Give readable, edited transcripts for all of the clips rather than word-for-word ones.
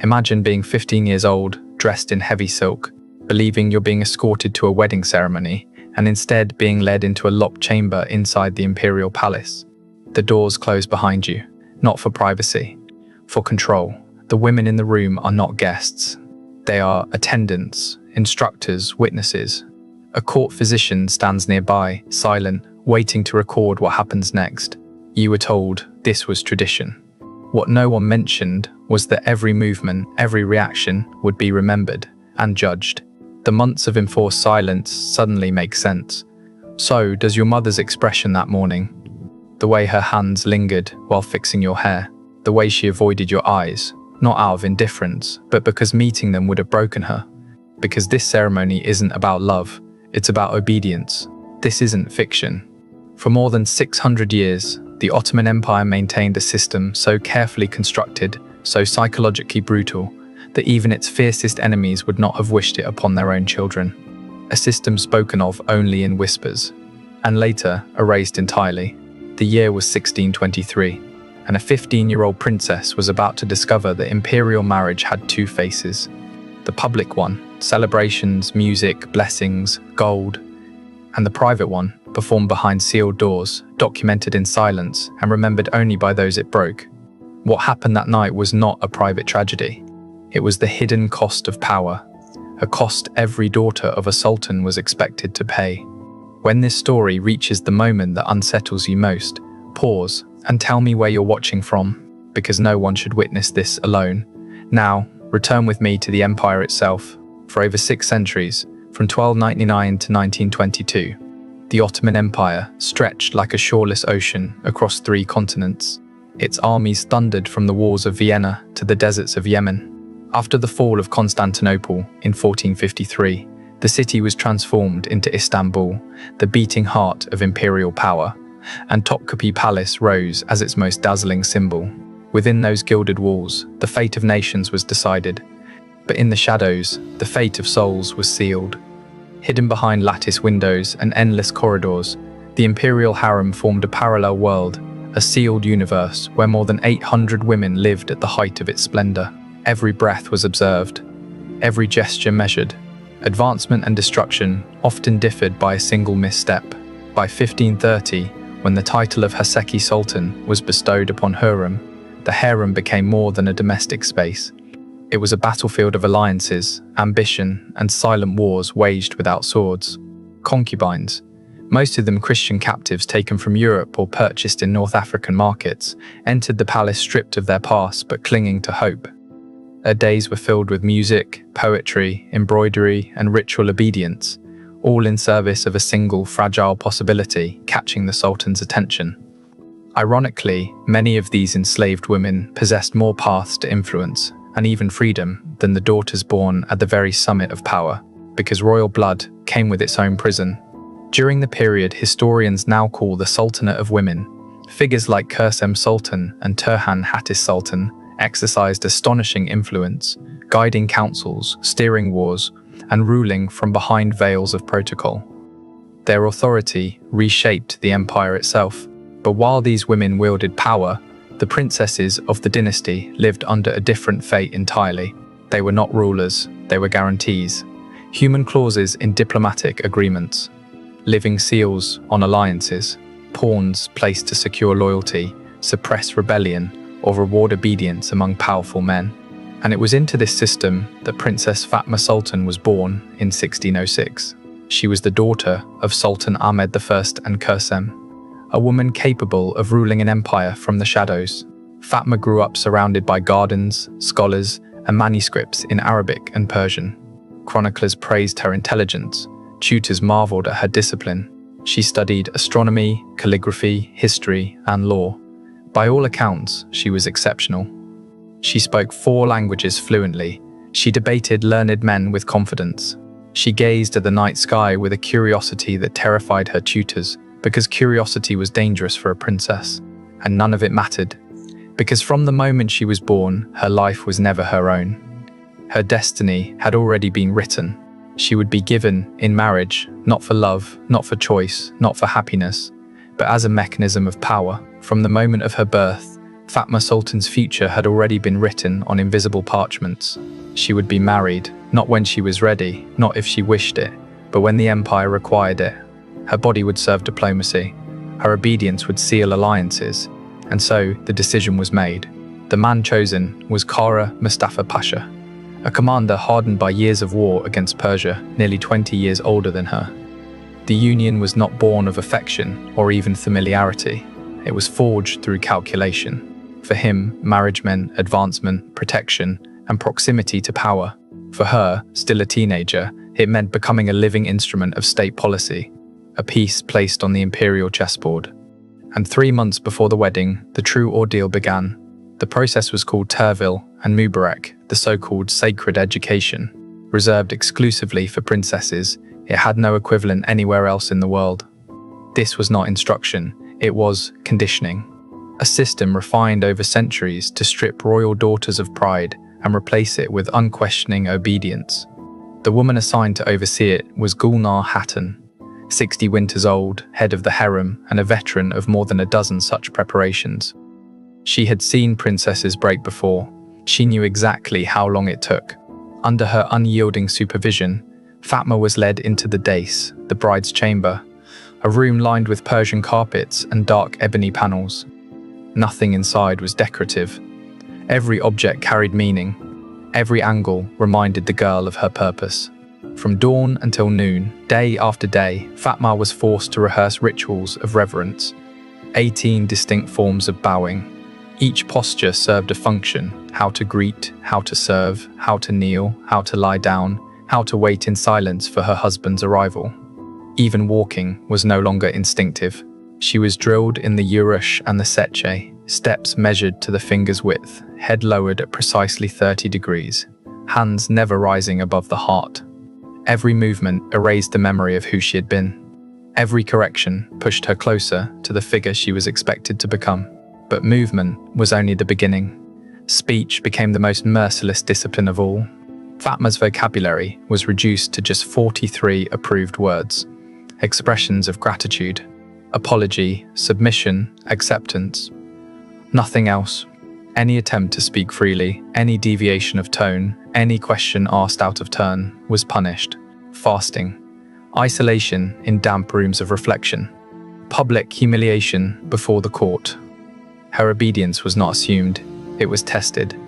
Imagine being 15 years old, dressed in heavy silk, believing you're being escorted to a wedding ceremony, and instead being led into a locked chamber inside the imperial palace. The doors close behind you, not for privacy, for control. The women in the room are not guests. They are attendants, instructors, witnesses. A court physician stands nearby, silent, waiting to record what happens next. You were told this was tradition. What no one mentioned was that every movement, every reaction would be remembered and judged. The months of enforced silence suddenly make sense. So does your mother's expression that morning. The way her hands lingered while fixing your hair. The way she avoided your eyes, not out of indifference, but because meeting them would have broken her. Because this ceremony isn't about love, it's about obedience. This isn't fiction. For more than 600 years, the Ottoman Empire maintained a system so carefully constructed, so psychologically brutal, that even its fiercest enemies would not have wished it upon their own children. A system spoken of only in whispers, and later erased entirely. The year was 1623, and a 15-year-old princess was about to discover that imperial marriage had two faces. The public one, celebrations, music, blessings, gold, and the private one, performed behind sealed doors, documented in silence, and remembered only by those it broke. What happened that night was not a private tragedy. It was the hidden cost of power, a cost every daughter of a sultan was expected to pay. When this story reaches the moment that unsettles you most, pause and tell me where you're watching from, because no one should witness this alone. Now, return with me to the empire itself. For over 6 centuries, from 1299 to 1922, the Ottoman Empire stretched like a shoreless ocean across 3 continents. Its armies thundered from the walls of Vienna to the deserts of Yemen. After the fall of Constantinople in 1453, the city was transformed into Istanbul, the beating heart of imperial power, and Topkapi Palace rose as its most dazzling symbol. Within those gilded walls, the fate of nations was decided, but in the shadows, the fate of souls was sealed. Hidden behind lattice windows and endless corridors, the imperial harem formed a parallel world, a sealed universe where more than 800 women lived at the height of its splendor. Every breath was observed, every gesture measured. Advancement and destruction often differed by a single misstep. By 1530, when the title of Haseki Sultan was bestowed upon Hurrem, the harem became more than a domestic space. It was a battlefield of alliances, ambition, and silent wars waged without swords. Concubines, most of them Christian captives taken from Europe or purchased in North African markets, entered the palace stripped of their past but clinging to hope. Their days were filled with music, poetry, embroidery, and ritual obedience, all in service of a single fragile possibility catching the Sultan's attention. Ironically, many of these enslaved women possessed more paths to influence and even freedom than the daughters born at the very summit of power, because royal blood came with its own prison. During the period historians now call the Sultanate of Women, figures like Kursem Sultan and Turhan Hattis Sultan exercised astonishing influence, guiding councils, steering wars, and ruling from behind veils of protocol. Their authority reshaped the empire itself. But while these women wielded power, the princesses of the dynasty lived under a different fate entirely. They were not rulers, they were guarantees, human clauses in diplomatic agreements, living seals on alliances, pawns placed to secure loyalty, suppress rebellion, or reward obedience among powerful men. And it was into this system that Princess Fatma Sultan was born in 1606. She was the daughter of Sultan Ahmed I and Kursem, a woman capable of ruling an empire from the shadows. Fatma grew up surrounded by gardens, scholars, and manuscripts in Arabic and Persian. Chroniclers praised her intelligence, tutors marveled at her discipline. She studied astronomy, calligraphy, history, and law. By all accounts, she was exceptional. She spoke 4 languages fluently. She debated learned men with confidence. She gazed at the night sky with a curiosity that terrified her tutors, because curiosity was dangerous for a princess, and none of it mattered, because from the moment she was born, her life was never her own. Her destiny had already been written. She would be given in marriage, not for love, not for choice, not for happiness, but as a mechanism of power. From the moment of her birth, Fatma Sultan's future had already been written on invisible parchments. She would be married, not when she was ready, not if she wished it, but when the empire required it. Her body would serve diplomacy. Her obedience would seal alliances. And so the decision was made. The man chosen was Kara Mustafa Pasha, a commander hardened by years of war against Persia, nearly 20 years older than her. The union was not born of affection or even familiarity. It was forged through calculation. For him, marriage meant advancement, protection, and proximity to power. For her, still a teenager, it meant becoming a living instrument of state policy, a piece placed on the imperial chessboard. And 3 months before the wedding, the true ordeal began. The process was called Tervil and Mubarak, the so-called sacred education. Reserved exclusively for princesses, it had no equivalent anywhere else in the world. This was not instruction, it was conditioning. A system refined over centuries to strip royal daughters of pride and replace it with unquestioning obedience. The woman assigned to oversee it was Gulnar Hatun, 60 winters old, head of the harem and a veteran of more than a dozen such preparations. She had seen princesses break before. She knew exactly how long it took. Under her unyielding supervision, Fatma was led into the dais, the bride's chamber, a room lined with Persian carpets and dark ebony panels. Nothing inside was decorative. Every object carried meaning. Every angle reminded the girl of her purpose. From dawn until noon, day after day, Fatma was forced to rehearse rituals of reverence. 18 distinct forms of bowing. Each posture served a function: how to greet, how to serve, how to kneel, how to lie down, how to wait in silence for her husband's arrival. Even walking was no longer instinctive. She was drilled in the Urush and the Seche, steps measured to the finger's width, head lowered at precisely 30 degrees, hands never rising above the heart. Every movement erased the memory of who she had been. Every correction pushed her closer to the figure she was expected to become. But movement was only the beginning. Speech became the most merciless discipline of all. Fatma's vocabulary was reduced to just 43 approved words. Expressions of gratitude, apology, submission, acceptance. Nothing else. Any attempt to speak freely, any deviation of tone, any question asked out of turn was punished. Fasting. Isolation in damp rooms of reflection. Public humiliation before the court. Her obedience was not assumed, it was tested.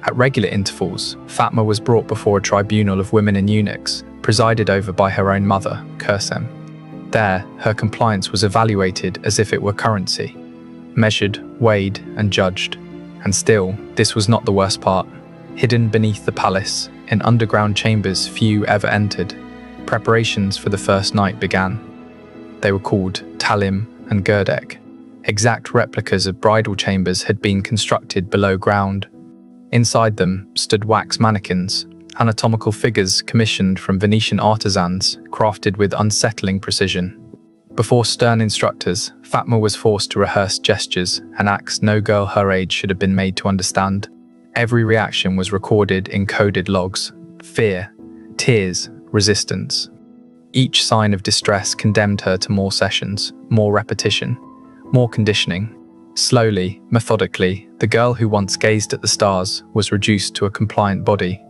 At regular intervals, Fatma was brought before a tribunal of women and eunuchs, presided over by her own mother, Kursem. There, her compliance was evaluated as if it were currency, measured, weighed, and judged. And still, this was not the worst part. Hidden beneath the palace, in underground chambers few ever entered, preparations for the first night began. They were called Talim and Gerdek. Exact replicas of bridal chambers had been constructed below ground. Inside them stood wax mannequins, anatomical figures commissioned from Venetian artisans, crafted with unsettling precision. Before stern instructors, Fatma was forced to rehearse gestures and acts no girl her age should have been made to understand. Every reaction was recorded in coded logs: fear, tears, resistance. Each sign of distress condemned her to more sessions, more repetition, more conditioning. Slowly, methodically, the girl who once gazed at the stars was reduced to a compliant body.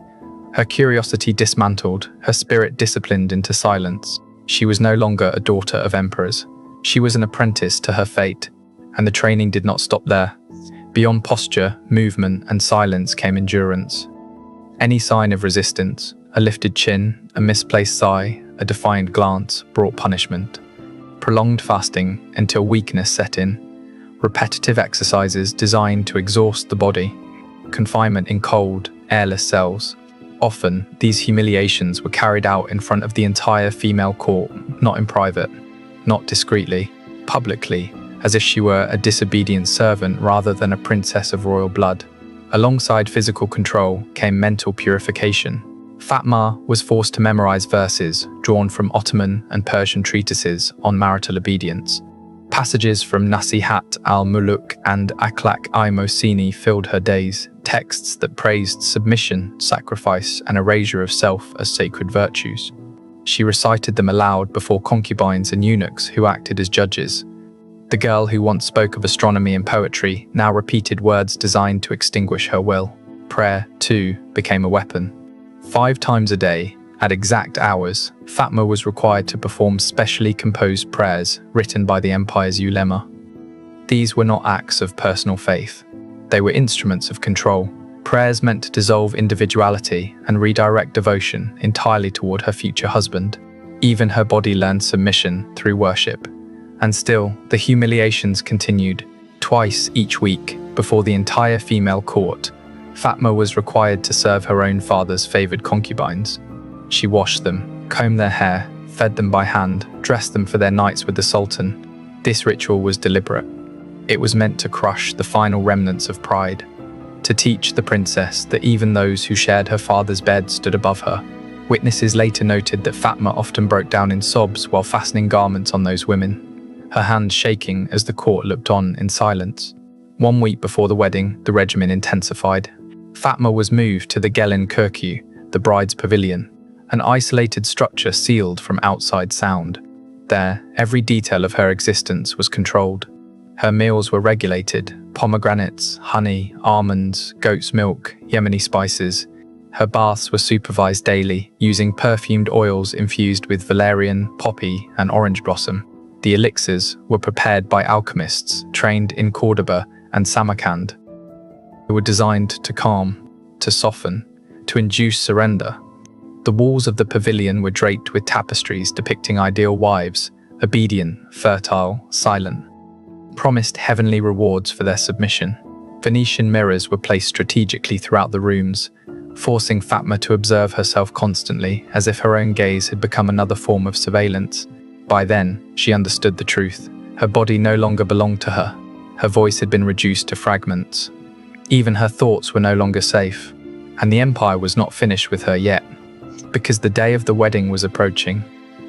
Her curiosity dismantled, her spirit disciplined into silence. She was no longer a daughter of emperors. She was an apprentice to her fate, and the training did not stop there. Beyond posture, movement, and silence came endurance. Any sign of resistance, a lifted chin, a misplaced sigh, a defiant glance, brought punishment. Prolonged fasting until weakness set in. Repetitive exercises designed to exhaust the body. Confinement in cold, airless cells. Often, these humiliations were carried out in front of the entire female court, not in private, not discreetly, publicly, as if she were a disobedient servant rather than a princess of royal blood. Alongside physical control came mental purification. Fatma was forced to memorize verses drawn from Ottoman and Persian treatises on marital obedience. Passages from Nasihat al-Muluk and Akhlaq-i-Mosini filled her days, texts that praised submission, sacrifice, and erasure of self as sacred virtues. She recited them aloud before concubines and eunuchs who acted as judges. The girl who once spoke of astronomy and poetry now repeated words designed to extinguish her will. Prayer, too, became a weapon. 5 times a day, at exact hours, Fatma was required to perform specially composed prayers written by the empire's ulema. These were not acts of personal faith. They were instruments of control. Prayers meant to dissolve individuality and redirect devotion entirely toward her future husband. Even her body learned submission through worship. And still, the humiliations continued. Twice each week, before the entire female court, Fatma was required to serve her own father's favored concubines. She washed them, combed their hair, fed them by hand, dressed them for their nights with the Sultan. This ritual was deliberate. It was meant to crush the final remnants of pride, to teach the princess that even those who shared her father's bed stood above her. Witnesses later noted that Fatma often broke down in sobs while fastening garments on those women, her hands shaking as the court looked on in silence. 1 week before the wedding, the regimen intensified. Fatma was moved to the Gelin Kirku, the bride's pavilion, an isolated structure sealed from outside sound. There, every detail of her existence was controlled. Her meals were regulated: pomegranates, honey, almonds, goat's milk, Yemeni spices. Her baths were supervised daily, using perfumed oils infused with valerian, poppy, and orange blossom. The elixirs were prepared by alchemists trained in Cordoba and Samarkand. They were designed to calm, to soften, to induce surrender. The walls of the pavilion were draped with tapestries depicting ideal wives, obedient, fertile, silent, promised heavenly rewards for their submission. Venetian mirrors were placed strategically throughout the rooms, forcing Fatma to observe herself constantly, as if her own gaze had become another form of surveillance. By then, she understood the truth. Her body no longer belonged to her. Her voice had been reduced to fragments. Even her thoughts were no longer safe. And the empire was not finished with her yet, because the day of the wedding was approaching,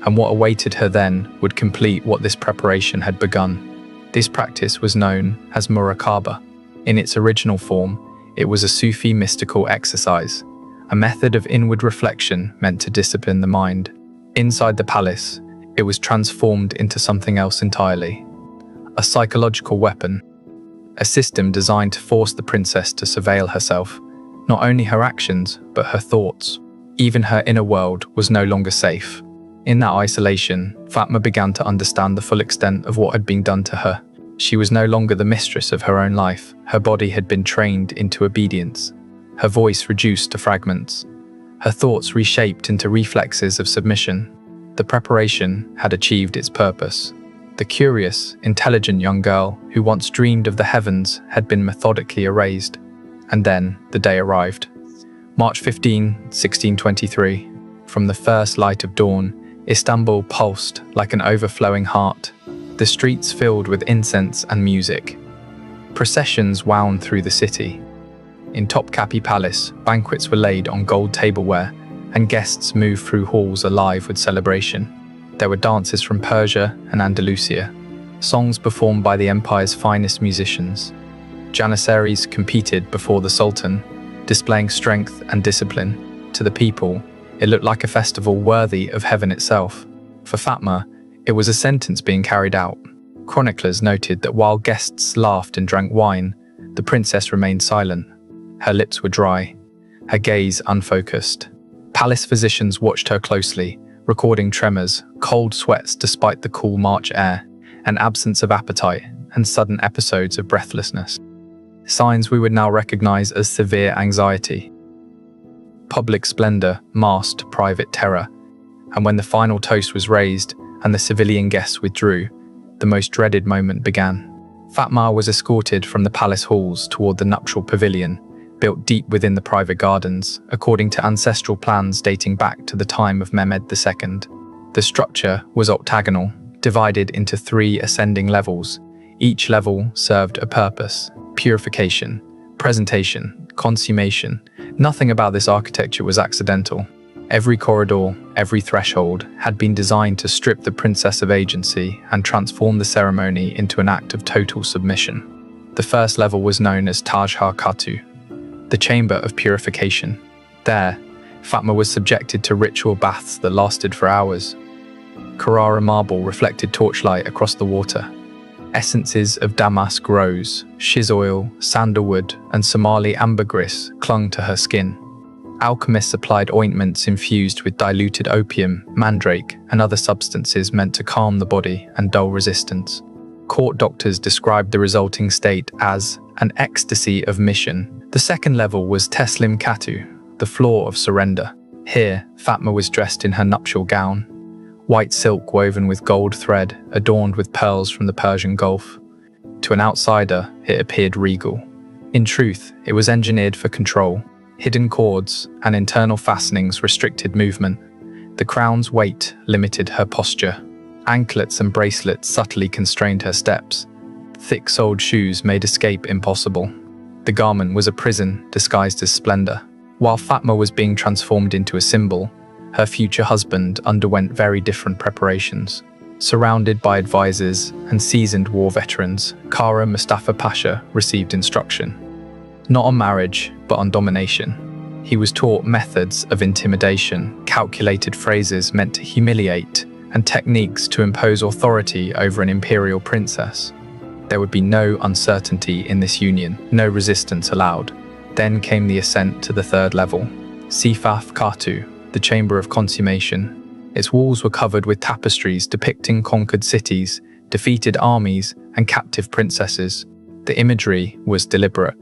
and what awaited her then would complete what this preparation had begun. This practice was known as muraqabah. In its original form, it was a Sufi mystical exercise, a method of inward reflection meant to discipline the mind. Inside the palace, it was transformed into something else entirely: a psychological weapon, a system designed to force the princess to surveil herself, not only her actions, but her thoughts. Even her inner world was no longer safe. In that isolation, Fatma began to understand the full extent of what had been done to her. She was no longer the mistress of her own life. Her body had been trained into obedience, her voice reduced to fragments, her thoughts reshaped into reflexes of submission. The preparation had achieved its purpose. The curious, intelligent young girl who once dreamed of the heavens had been methodically erased. And then the day arrived. March 15, 1623. From the first light of dawn, Istanbul pulsed like an overflowing heart, the streets filled with incense and music. Processions wound through the city. In Topkapi Palace, banquets were laid on gold tableware, and guests moved through halls alive with celebration. There were dances from Persia and Andalusia, songs performed by the empire's finest musicians. Janissaries competed before the Sultan, displaying strength and discipline. To the people, it looked like a festival worthy of heaven itself. For Fatma, it was a sentence being carried out. Chroniclers noted that while guests laughed and drank wine, the princess remained silent. Her lips were dry, her gaze unfocused. Palace physicians watched her closely, recording tremors, cold sweats despite the cool March air, an absence of appetite, and sudden episodes of breathlessness. Signs we would now recognize as severe anxiety. Public splendor masked private terror, and when the final toast was raised and the civilian guests withdrew, the most dreaded moment began. Fatma was escorted from the palace halls toward the nuptial pavilion, built deep within the private gardens, according to ancestral plans dating back to the time of Mehmed II. The structure was octagonal, divided into 3 ascending levels. Each level served a purpose: purification, presentation, consummation. Nothing about this architecture was accidental. Every corridor, every threshold, had been designed to strip the princess of agency and transform the ceremony into an act of total submission. The first level was known as Taj Katu, the chamber of purification. There, Fatma was subjected to ritual baths that lasted for hours. Carrara marble reflected torchlight across the water, Essences of damask rose, shiz oil, sandalwood, and Somali ambergris clung to her skin. Alchemists applied ointments infused with diluted opium, mandrake, and other substances meant to calm the body and dull resistance. Court doctors described the resulting state as an ecstasy of mission. The second level was Teslim Katu, the floor of surrender. Here, Fatma was dressed in her nuptial gown, white silk woven with gold thread, adorned with pearls from the Persian Gulf. To an outsider, it appeared regal. In truth, it was engineered for control. Hidden cords and internal fastenings restricted movement. The crown's weight limited her posture. Anklets and bracelets subtly constrained her steps. Thick-soled shoes made escape impossible. The garment was a prison disguised as splendor. While Fatma was being transformed into a symbol, her future husband underwent very different preparations. Surrounded by advisors and seasoned war veterans, Kara Mustafa Pasha received instruction. Not on marriage, but on domination. He was taught methods of intimidation, calculated phrases meant to humiliate, and techniques to impose authority over an imperial princess. There would be no uncertainty in this union, no resistance allowed. Then came the ascent to the third level, Sifaf Katu, the chamber of consummation. Its walls were covered with tapestries depicting conquered cities, defeated armies, and captive princesses. The imagery was deliberate.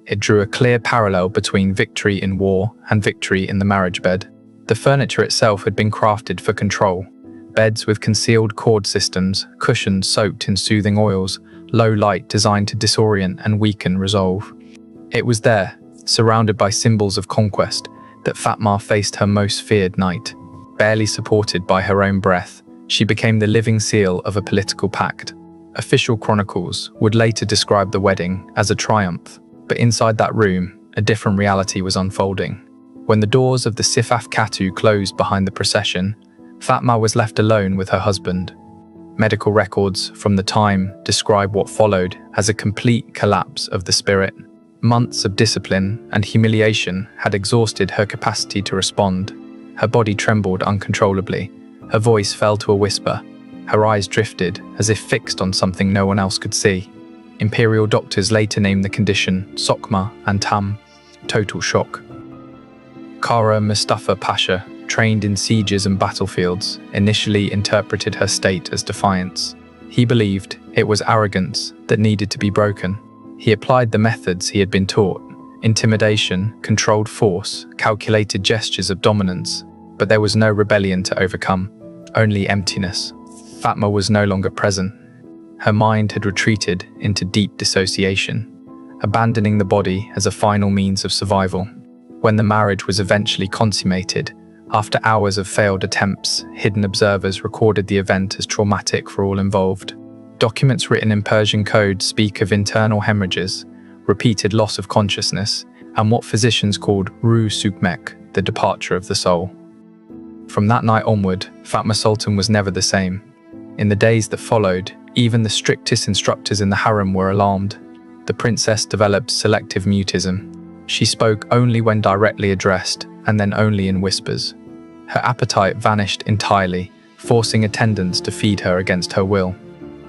It drew a clear parallel between victory in war and victory in the marriage bed. The furniture itself had been crafted for control. Beds with concealed cord systems, cushions soaked in soothing oils, low light designed to disorient and weaken resolve. It was there, surrounded by symbols of conquest, that Fatma faced her most feared night. Barely supported by her own breath, she became the living seal of a political pact. Official chronicles would later describe the wedding as a triumph, but inside that room, a different reality was unfolding. When the doors of the Sifaf Katu closed behind the procession, Fatma was left alone with her husband. Medical records from the time describe what followed as a complete collapse of the spirit. Months of discipline and humiliation had exhausted her capacity to respond. Her body trembled uncontrollably. Her voice fell to a whisper. Her eyes drifted, as if fixed on something no one else could see. Imperial doctors later named the condition Sokma and Tam, total shock. Kara Mustafa Pasha, trained in sieges and battlefields, initially interpreted her state as defiance. He believed it was arrogance that needed to be broken. He applied the methods he had been taught: intimidation, controlled force, calculated gestures of dominance. But there was no rebellion to overcome, only emptiness. Fatma was no longer present. Her mind had retreated into deep dissociation, abandoning the body as a final means of survival. When the marriage was eventually consummated, after hours of failed attempts, hidden observers recorded the event as traumatic for all involved. Documents written in Persian code speak of internal hemorrhages, repeated loss of consciousness, and what physicians called ruh sukmek, the departure of the soul. From that night onward, Fatma Sultan was never the same. In the days that followed, even the strictest instructors in the harem were alarmed. The princess developed selective mutism. She spoke only when directly addressed, and then only in whispers. Her appetite vanished entirely, forcing attendants to feed her against her will.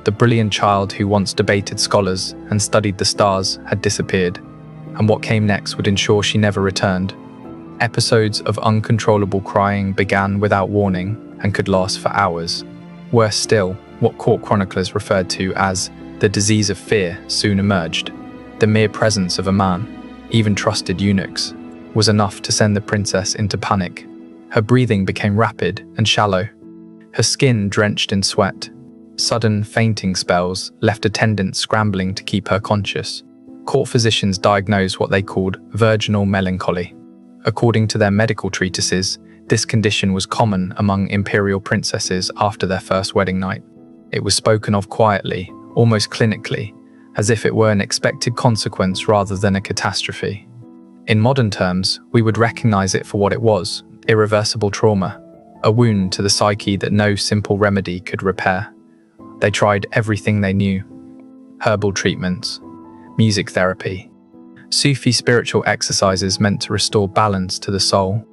The brilliant child who once debated scholars and studied the stars had disappeared, and what came next would ensure she never returned. Episodes of uncontrollable crying began without warning and could last for hours. Worse still, what court chroniclers referred to as the disease of fear soon emerged. The mere presence of a man, even trusted eunuchs, was enough to send the princess into panic. Her breathing became rapid and shallow, her skin drenched in sweat. Sudden fainting spells left attendants scrambling to keep her conscious. Court physicians diagnosed what they called virginal melancholy. According to their medical treatises, this condition was common among imperial princesses after their first wedding night. It was spoken of quietly, almost clinically, as if it were an expected consequence rather than a catastrophe. In modern terms, we would recognize it for what it was: irreversible trauma, a wound to the psyche that no simple remedy could repair. They tried everything they knew: herbal treatments, music therapy, Sufi spiritual exercises meant to restore balance to the soul.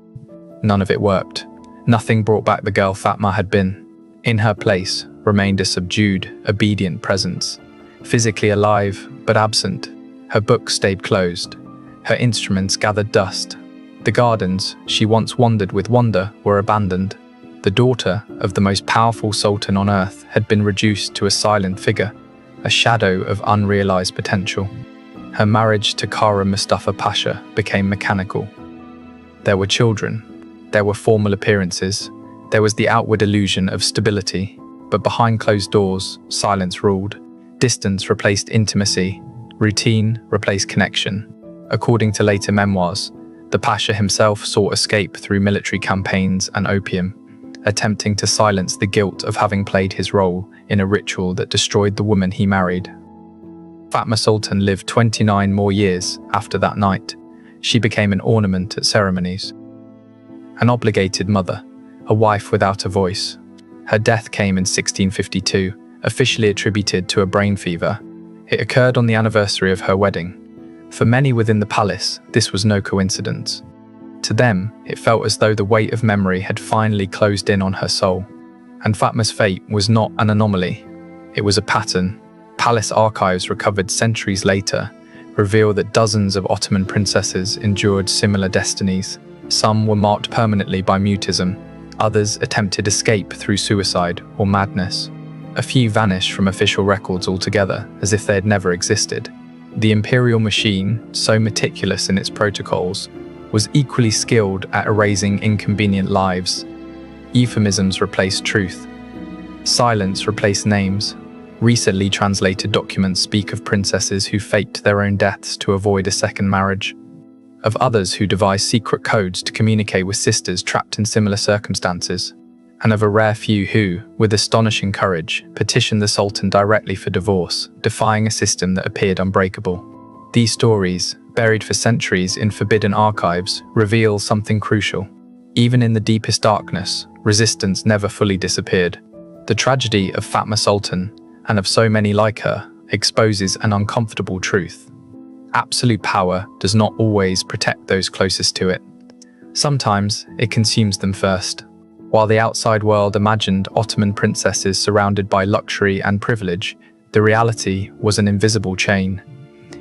None of it worked. Nothing brought back the girl Fatma had been. In her place remained a subdued, obedient presence, physically alive but absent. Her books stayed closed. Her instruments gathered dust. The gardens she once wandered with wonder were abandoned. The daughter of the most powerful sultan on earth had been reduced to a silent figure, a shadow of unrealized potential. Her marriage to Kara Mustafa Pasha became mechanical. There were children. There were formal appearances. There was the outward illusion of stability. But behind closed doors, silence ruled. Distance replaced intimacy. Routine replaced connection. According to later memoirs, the Pasha himself sought escape through military campaigns and opium, attempting to silence the guilt of having played his role in a ritual that destroyed the woman he married. Fatma Sultan lived 29 more years after that night. She became an ornament at ceremonies. An obligated mother, a wife without a voice. Her death came in 1652, officially attributed to a brain fever. It occurred on the anniversary of her wedding. For many within the palace, this was no coincidence. To them, it felt as though the weight of memory had finally closed in on her soul. And Fatma's fate was not an anomaly. It was a pattern. Palace archives recovered centuries later reveal that dozens of Ottoman princesses endured similar destinies. Some were marked permanently by mutism. Others attempted escape through suicide or madness. A few vanished from official records altogether, as if they had never existed. The imperial machine, so meticulous in its protocols, was equally skilled at erasing inconvenient lives. Euphemisms replaced truth. Silence replaced names. Recently translated documents speak of princesses who faked their own deaths to avoid a second marriage, of others who devised secret codes to communicate with sisters trapped in similar circumstances, and of a rare few who, with astonishing courage, petitioned the Sultan directly for divorce, defying a system that appeared unbreakable. These stories, buried for centuries in forbidden archives, reveal something crucial. Even in the deepest darkness, resistance never fully disappeared. The tragedy of Fatma Sultan, and of so many like her, exposes an uncomfortable truth. Absolute power does not always protect those closest to it. Sometimes it consumes them first. While the outside world imagined Ottoman princesses surrounded by luxury and privilege, the reality was an invisible chain,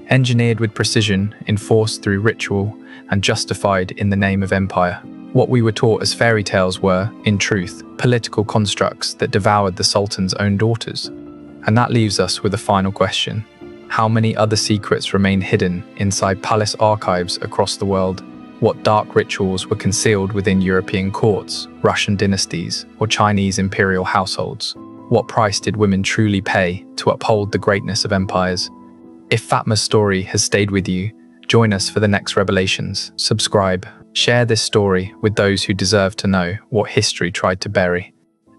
engineered with precision, enforced through ritual, and justified in the name of empire. What we were taught as fairy tales were, in truth, political constructs that devoured the Sultan's own daughters. And that leaves us with a final question. How many other secrets remain hidden inside palace archives across the world? What dark rituals were concealed within European courts, Russian dynasties, or Chinese imperial households? What price did women truly pay to uphold the greatness of empires? If Fatma's story has stayed with you, join us for the next revelations. Subscribe. Share this story with those who deserve to know what history tried to bury.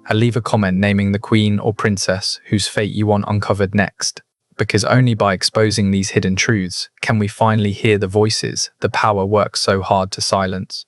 And leave a comment naming the queen or princess whose fate you want uncovered next. Because only by exposing these hidden truths can we finally hear the voices the power works so hard to silence.